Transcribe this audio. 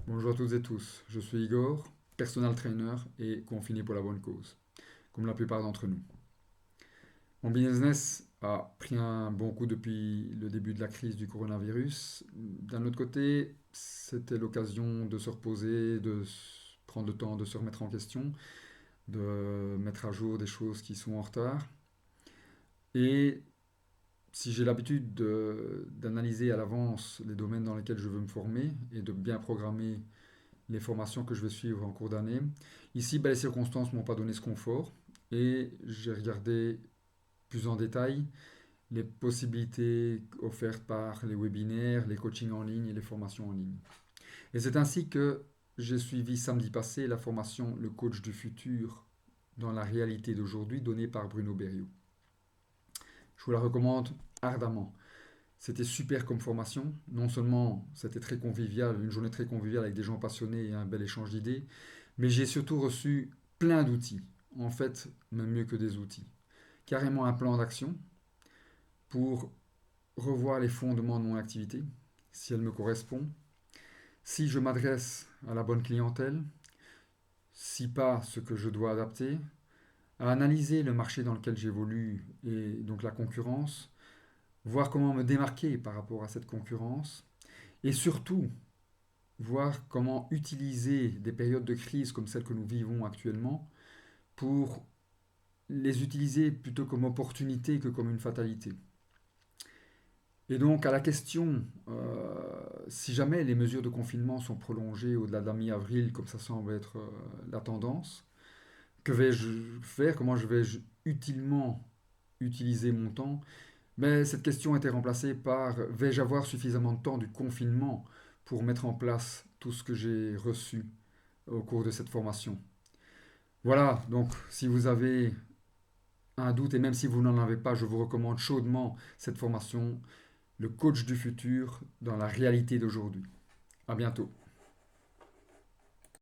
Bonjour à toutes et tous, je suis Igor, personal trainer et confiné pour la bonne cause, comme la plupart d'entre nous. Mon business a pris un bon coup depuis le début de la crise du coronavirus. D'un autre côté, c'était l'occasion de se reposer, prendre le temps de se remettre en question, de mettre à jour des choses qui sont en retard. Et si j'ai l'habitude d'analyser à l'avance les domaines dans lesquels je veux me former et de bien programmer les formations que je vais suivre en cours d'année. Ici, les circonstances ne m'ont pas donné ce confort et j'ai regardé plus en détail les possibilités offertes par les webinaires, les coachings en ligne et les formations en ligne. Et c'est ainsi que j'ai suivi samedi passé la formation Le coach du futur dans la réalité d'aujourd'hui donnée par Bruno Berriot. Je vous la recommande ardemment. C'était super comme formation. Non seulement c'était très convivial, une journée très conviviale avec des gens passionnés et un bel échange d'idées, mais j'ai surtout reçu plein d'outils. En fait, même mieux que des outils. Carrément un plan d'action pour revoir les fondements de mon activité, si elle me correspond, si je m'adresse à la bonne clientèle, si pas ce que je dois adapter, à analyser le marché dans lequel j'évolue et donc la concurrence, voir comment me démarquer par rapport à cette concurrence, et surtout voir comment utiliser des périodes de crise comme celle que nous vivons actuellement pour les utiliser plutôt comme opportunité que comme une fatalité. Et donc à la question, si jamais les mesures de confinement sont prolongées au-delà de la mi-avril, comme ça semble être la tendance, que vais-je faire? Comment je vais utilement utiliser mon temps? Mais cette question a été remplacée par vais-je avoir suffisamment de temps du confinement pour mettre en place tout ce que j'ai reçu au cours de cette formation? Voilà, donc si vous avez un doute et même si vous n'en avez pas, je vous recommande chaudement cette formation, le coach du futur dans la réalité d'aujourd'hui. À bientôt.